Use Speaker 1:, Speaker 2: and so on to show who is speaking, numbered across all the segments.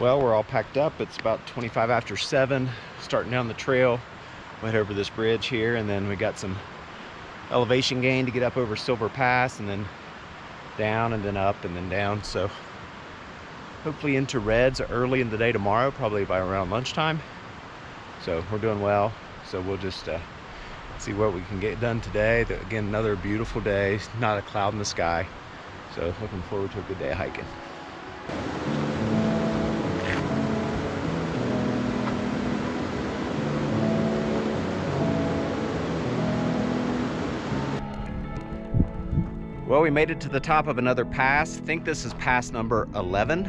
Speaker 1: Well, we're all packed up. It's about 25 after 7, starting down the trail. Went over this bridge here, and then we got some elevation gain to get up over Silver Pass, and then down, and then up, and then down. So hopefully into Reds early in the day tomorrow, probably by around lunchtime. So we're doing well. So we'll just see what we can get done today. Again, another beautiful day, not a cloud in the sky. So looking forward to a good day of hiking. Well, we made it to the top of another pass. I think this is pass number 11.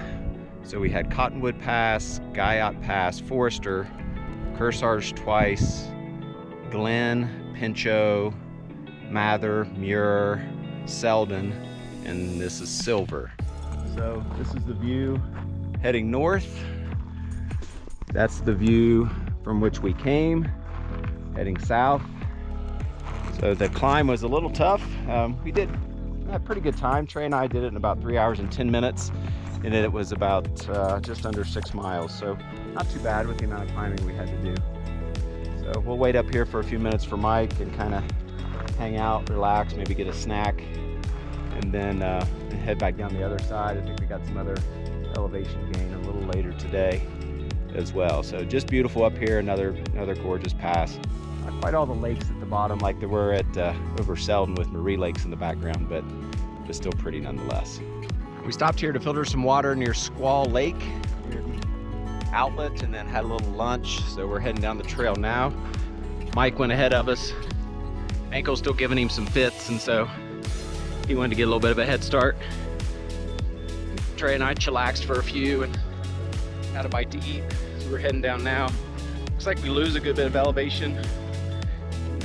Speaker 1: So we had Cottonwood Pass, Guyot Pass, Forester, Kearsarge twice, Glen, Pinchot, Mather, Muir, Selden, and this is Silver. So this is the view heading north. That's the view from which we came, heading south. So the climb was a little tough. We had a pretty good time. Trey and I did it in about 3 hours and 10 minutes, and it was about just under 6 miles. So not too bad with the amount of climbing we had to do. So we'll wait up here for a few minutes for Mike and kind of hang out, relax, maybe get a snack, and then head back down the other side. I think we got some other elevation gain a little later today as well. So just beautiful up here, another gorgeous pass. Not quite all the lakes at the bottom like there were at over Selden with Marie Lakes in the background, but still pretty nonetheless. We stopped here to filter some water near Squaw Lake, near the outlet, and then had a little lunch. So we're heading down the trail now. Mike went ahead of us. Ankle's still giving him some fits, and so he wanted to get a little bit of a head start. Trey and I chillaxed for a few and had a bite to eat. So we're heading down now. Looks like we lose a good bit of elevation.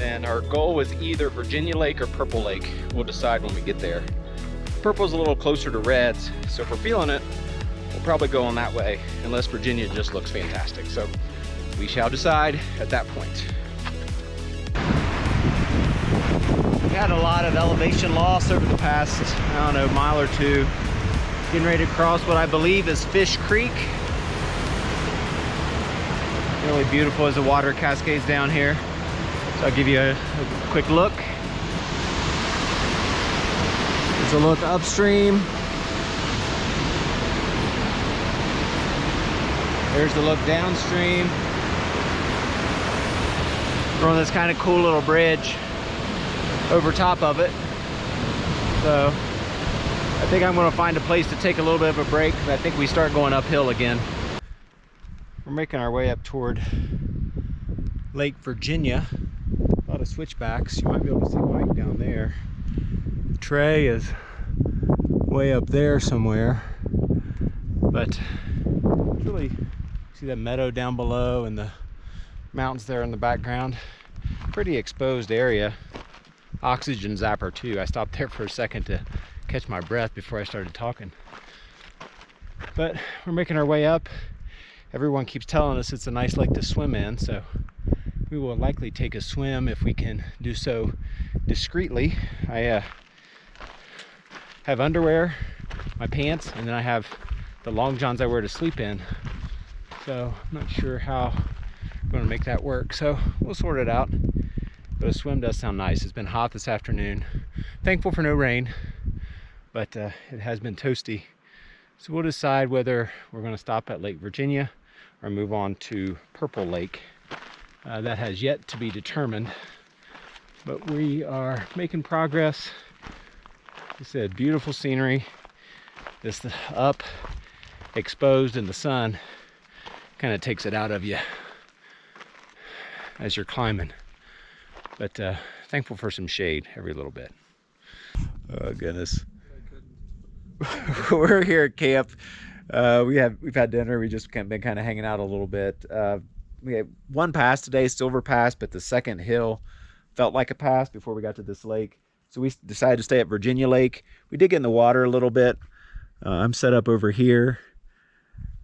Speaker 1: And our goal was either Virginia Lake or Purple Lake. We'll decide when we get there. Purple's a little closer to Reds, so if we're feeling it, we'll probably go on that way, unless Virginia just looks fantastic. So we shall decide at that point. We had a lot of elevation loss over the past, I don't know, mile or two. Getting ready to cross what I believe is Fish Creek. Really beautiful as the water cascades down here. So I'll give you a quick look. There's a look upstream. There's the look downstream. We're on this kind of cool little bridge over top of it. So I think I'm going to find a place to take a little bit of a break, because I think we start going uphill again. We're making our way up toward Lake Virginia. A lot of switchbacks. You might be able to see Mike down there. Trey is way up there somewhere, but really see that meadow down below and the mountains there in the background. Pretty exposed area. Oxygen zapper too. I stopped there for a second to catch my breath before I started talking. But we're making our way up. Everyone keeps telling us it's a nice lake to swim in, so we will likely take a swim if we can do so discreetly. I have underwear, my pants, and then I have the long johns I wear to sleep in. So I'm not sure how I'm going to make that work. So we'll sort it out. But a swim does sound nice. It's been hot this afternoon. Thankful for no rain, but it has been toasty. So we'll decide whether we're going to stop at Lake Virginia or move on to Purple Lake. That has yet to be determined, but we are making progress. Like I said, beautiful scenery. This up, exposed in the sun, kind of takes it out of you as you're climbing. But thankful for some shade every little bit. Oh goodness. We're here at camp. We've had dinner. We just been kind of hanging out a little bit. We had one pass today, Silver Pass, but the second hill felt like a pass before we got to this lake. So we decided to stay at Virginia Lake. We did get in the water a little bit. I'm set up over here.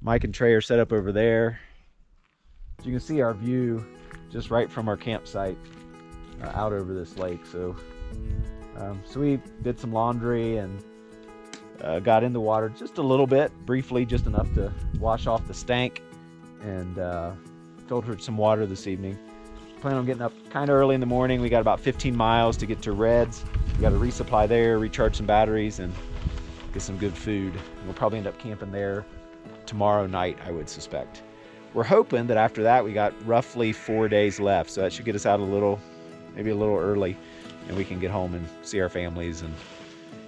Speaker 1: Mike and Trey are set up over there. So you can see our view just right from our campsite out over this lake. So we did some laundry and got in the water just a little bit, briefly, just enough to wash off the stank, and filtered some water this evening. Plan on getting up kind of early in the morning. We got about 15 miles to get to Reds. We got to resupply there, recharge some batteries, and get some good food. We'll probably end up camping there tomorrow night, I would suspect. We're hoping that after that we got roughly 4 days left, so that should get us out maybe a little early, and we can get home and see our families, and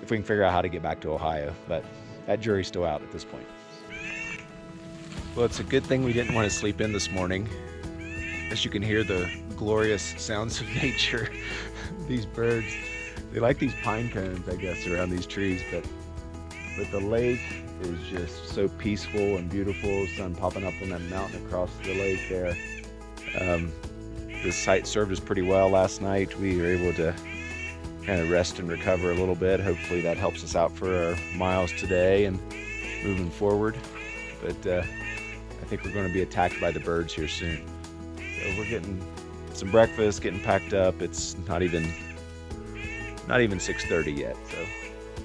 Speaker 1: if we can figure out how to get back to Ohio. But that jury's still out at this point. Well, it's a good thing we didn't want to sleep in this morning. As you can hear the glorious sounds of nature. These birds, they like these pine cones, I guess, around these trees, but the lake is just so peaceful and beautiful. Sun popping up on that mountain across the lake there. This site served us pretty well last night. We were able to kind of rest and recover a little bit. Hopefully that helps us out for our miles today and moving forward. But I think we're going to be attacked by the birds here soon. So we're getting some breakfast, getting packed up. It's not even 6:30 yet, so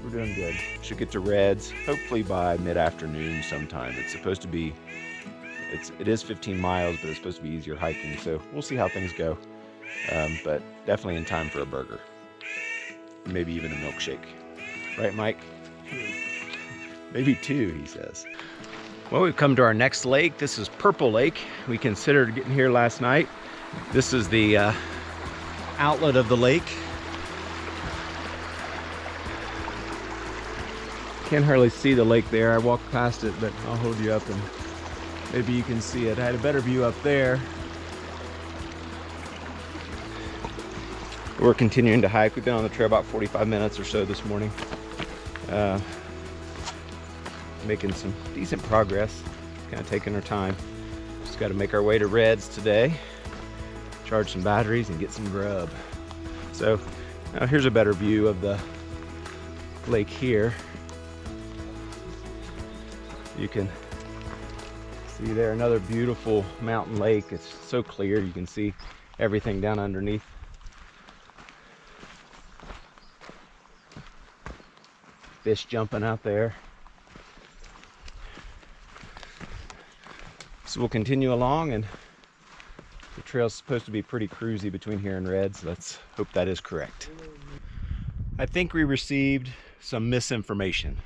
Speaker 1: we're doing good. Should get to Reds hopefully by mid-afternoon sometime. It's supposed to be, it is 15 miles, but it's supposed to be easier hiking, so we'll see how things go. But definitely in time for a burger. Maybe even a milkshake. Right, Mike? Maybe 2, he says. Well, we've come to our next lake. This is Purple Lake. We considered getting here last night. This is the outlet of the lake. Can't hardly see the lake there. I walked past it, but I'll hold you up and maybe you can see it. I had a better view up there. We're continuing to hike. We've been on the trail about 45 minutes or so this morning. Making some decent progress. Kind of taking our time. Just got to make our way to Reds today. Charge some batteries and get some grub. So now here's a better view of the lake here. You can see there another beautiful mountain lake. It's so clear, you can see everything down underneath. Fish jumping out there. So we'll continue along, and the trail's supposed to be pretty cruisy between here and Reds. Let's hope that is correct. I think we received some misinformation.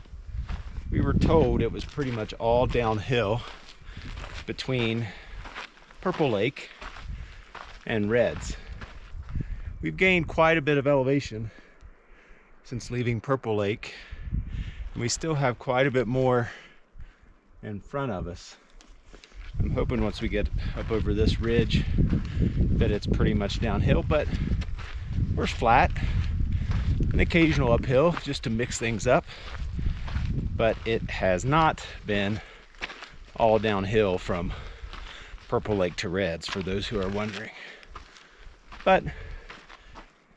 Speaker 1: We were told it was pretty much all downhill between Purple Lake and Reds. We've gained quite a bit of elevation since leaving Purple Lake, and we still have quite a bit more in front of us. I'm hoping once we get up over this ridge that it's pretty much downhill, but we're flat. An occasional uphill just to mix things up, but it has not been all downhill from Purple Lake to Reds, for those who are wondering. But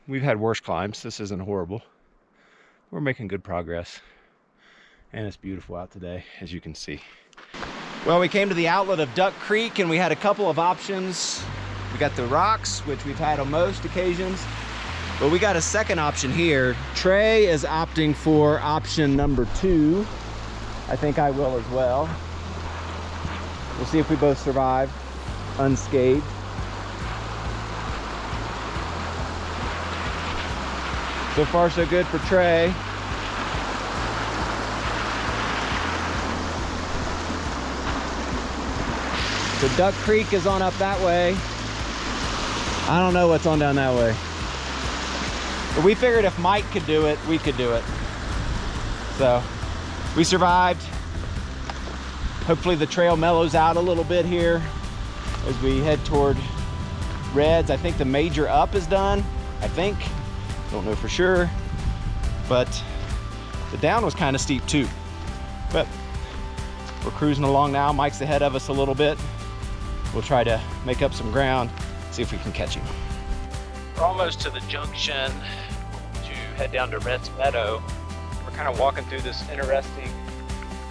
Speaker 1: we've had worse climbs. This isn't horrible. We're making good progress, and it's beautiful out today, as you can see. Well, we came to the outlet of Duck Creek, and we had a couple of options. We got the rocks, which we've had on most occasions, but we got a second option here. Trey is opting for option number 2. I think I will as well. We'll see if we both survive unscathed. So far, so good for Trey. So Duck Creek is on up that way. I don't know what's on down that way. But we figured if Mike could do it, we could do it. So we survived. Hopefully the trail mellows out a little bit here as we head toward Reds. I think the major up is done, I think. Don't know for sure. But the down was kind of steep too. But we're cruising along now. Mike's ahead of us a little bit. We'll try to make up some ground, see if we can catch him. We're almost to the junction to head down to Reds Meadow. We're kind of walking through this interesting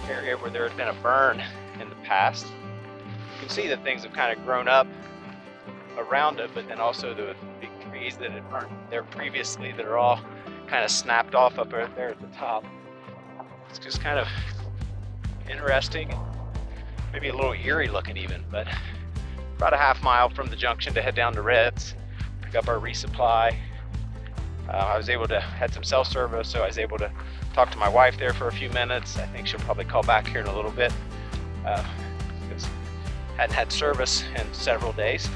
Speaker 1: area where there had been a burn in the past. You can see that things have kind of grown up around it, but then also the big trees that had burned there previously that are all kind of snapped off up there at the top. It's just kind of interesting, maybe a little eerie looking even, but about a half mile from the junction to head down to Reds, pick up our resupply. I was able to, had some self-service, so I was able to talk to my wife there for a few minutes. I think she'll probably call back here in a little bit, because hadn't had service in several days.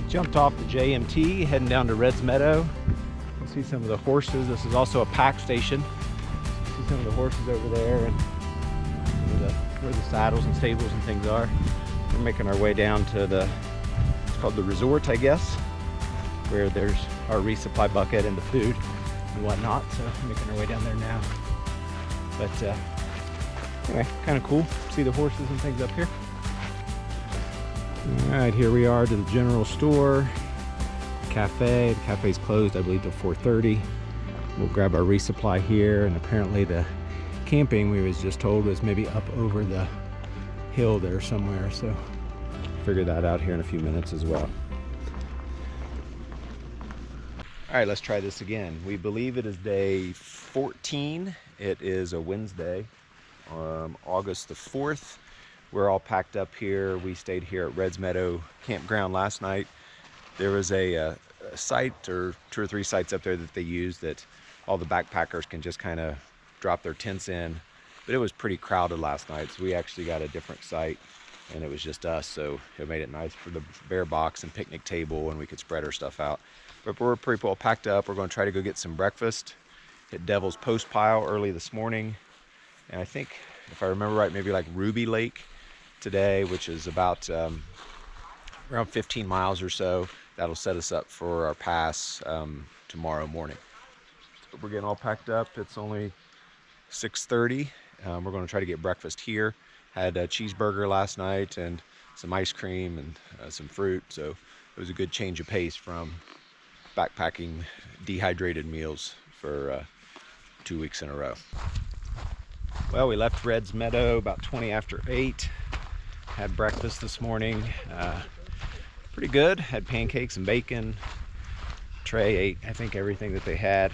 Speaker 1: Jumped off the JMT, heading down to Reds Meadow. You can see some of the horses. This is also a pack station. You see some of the horses over there, and where the saddles and stables and things are. We're making our way down to it's called the resort, I guess, where there's our resupply bucket and the food and whatnot. So we're making our way down there now. But anyway, kind of cool. See the horses and things up here. All right, here we are to the general store, cafe. The cafe's closed, I believe, till 4:30. We'll grab our resupply here, and apparently the camping, we was just told, was maybe up over the hill there somewhere. So figure that out here in a few minutes as well. All right, let's try this again. We believe it is day 14. It is a Wednesday, August the 4th. We're all packed up here. We stayed here at Reds Meadow Campground last night. There was a site, or 2 or 3 sites up there that they use that all the backpackers can just kind of drop their tents in. But it was pretty crowded last night, so we actually got a different site, and it was just us, so it made it nice for the bear box and picnic table, and we could spread our stuff out. But we're pretty well packed up. We're going to try to go get some breakfast. Hit Devil's Post Pile early this morning, and I think, if I remember right, maybe like Ruby Lake today, which is about around 15 miles or so. That'll set us up for our pass tomorrow morning. So we're getting all packed up. It's only 6:30. We're going to try to get breakfast here. Had a cheeseburger last night and some ice cream and some fruit, so it was a good change of pace from backpacking dehydrated meals for 2 weeks in a row. Well, we left Reds Meadow about 20 after 8. Had breakfast this morning. Pretty good. Had pancakes and bacon. Trey ate, I think, everything that they had.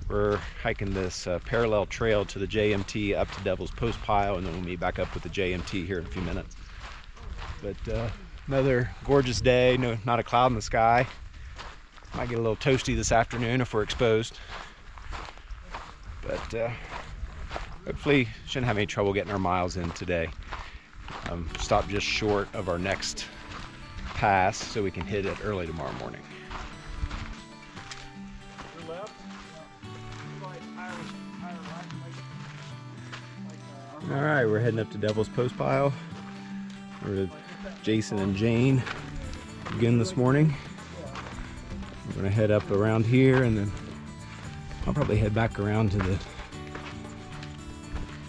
Speaker 1: We're hiking this parallel trail to the JMT up to Devil's Post Pile, and then we'll meet back up with the JMT here in a few minutes. But another gorgeous day. No, not a cloud in the sky. Might get a little toasty this afternoon if we're exposed. But hopefully shouldn't have any trouble getting our miles in today. Stopped just short of our next pass, so we can hit it early tomorrow morning. All right, we're heading up to Devil's Post Pile. We're with Jason and Jane again this morning. We're gonna head up around here, and then I'll probably head back around to the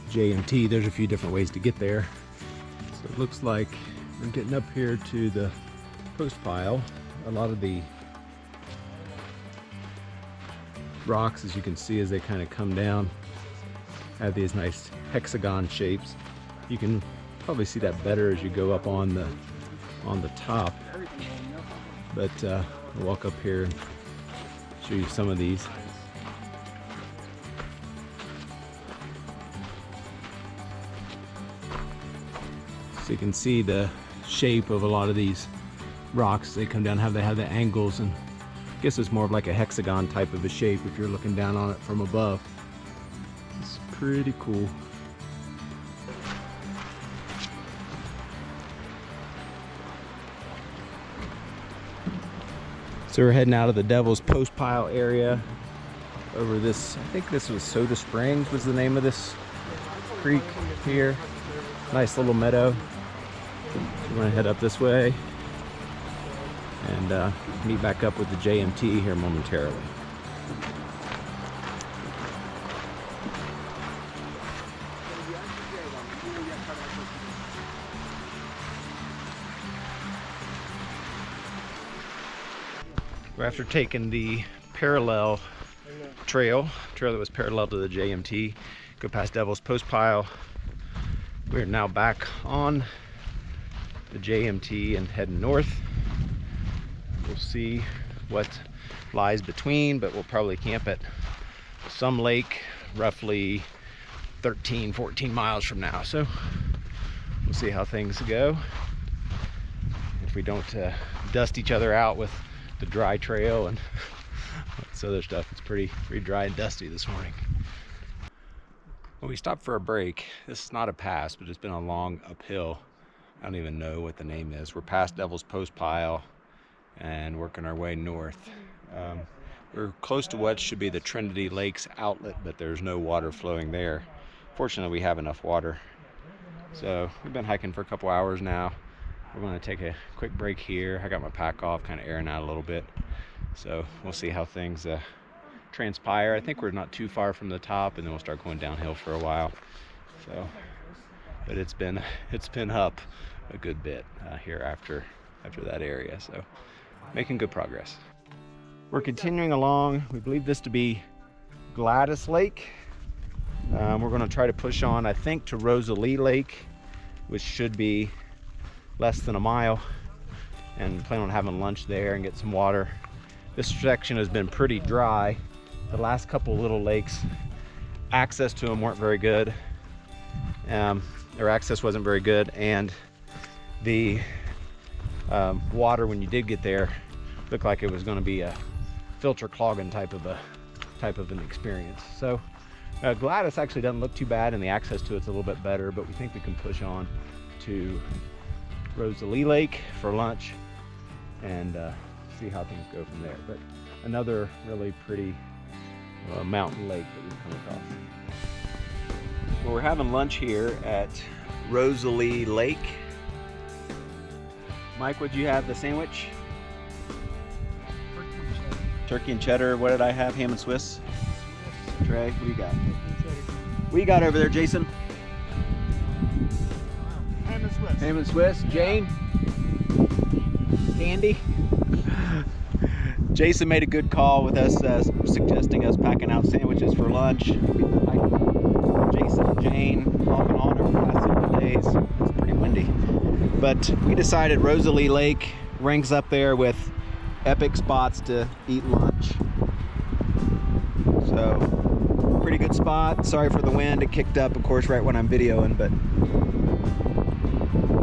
Speaker 1: JMT. There's a few different ways to get there. So it looks like we're getting up here to the post pile. A lot of the rocks, as you can see, as they kind of come down, have these nice hexagon shapes. You can probably see that better as you go up on the top. But I'll walk up here and show you some of these. So you can see the shape of a lot of these rocks. They come down, they have the angles, and I guess it's more of like a hexagon type of a shape if you're looking down on it from above. It's pretty cool. So we're heading out of the Devil's Post Pile area over this, I think this was Soda Springs was the name of this creek here. Nice little meadow. So we're gonna head up this way and meet back up with the JMT here momentarily. After taking the parallel trail that was parallel to the JMT, go past Devil's Post Pile, we're now back on the JMT and heading north. We'll see what lies between, but we'll probably camp at some lake roughly 13, 14 miles from now. So we'll see how things go. If we don't dust each other out with the dry trail and this other stuff. It's pretty dry and dusty this morning. Well, we stopped for a break. This is not a pass, but it's been a long uphill. I don't even know what the name is. We're past Devil's Post Pile and working our way north. We're close to what should be the Trinity Lakes outlet, but there's no water flowing there. Fortunately, we have enough water. So we've been hiking for a couple hours now. We're going to take a quick break here. I got my pack off, kind of airing out a little bit. So we'll see how things transpire. I think we're not too far from the top, and then we'll start going downhill for a while. So, but it's been up a good bit here after that area. So making good progress. We're continuing along. We believe this to be Gladys Lake. We're going to try to push on, I think, to Rosalie Lake, which should be less than a mile, and plan on having lunch there and get some water. This section has been pretty dry. The last couple little lakes, access to them weren't very good. Their access wasn't very good, and the water, when you did get there, looked like it was going to be a filter clogging type of an experience. So Gladys actually doesn't look too bad, and the access to it's a little bit better, but we think we can push on to Rosalie Lake for lunch and see how things go from there. But another really pretty mountain lake that we've come across. Well, we're having lunch here at Rosalie Lake. Mike, what'd you have? The sandwich? Turkey and cheddar. What did I have? Ham and Swiss? Trey, what do you got? What do you got over there, Jason?
Speaker 2: Ham and Swiss.
Speaker 1: Ham and Swiss. Jane? Candy? Jason made a good call with us, suggesting us packing out sandwiches for lunch. We've been hiking Jason and Jane off and on over the last several days. It's pretty windy. But we decided Rosalie Lake ranks up there with epic spots to eat lunch. So, pretty good spot. Sorry for the wind. It kicked up, of course, right when I'm videoing, but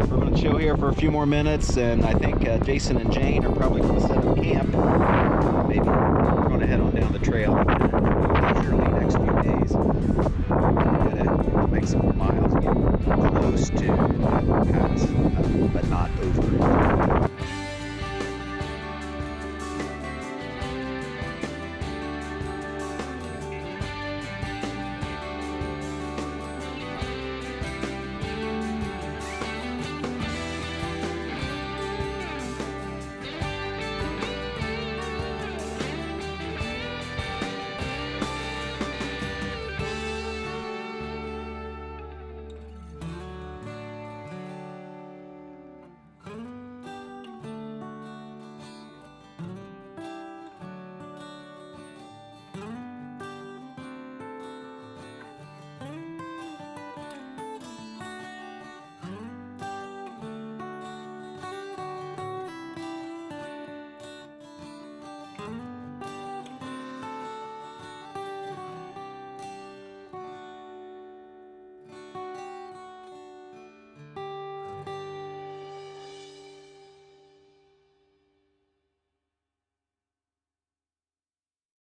Speaker 1: we're going to chill here for a few more minutes, and I think Jason and Jane are probably going to set up camp. Maybe we're going to head on down the trail surely next few days. We're going to make some more miles, get close to the pass, but not over.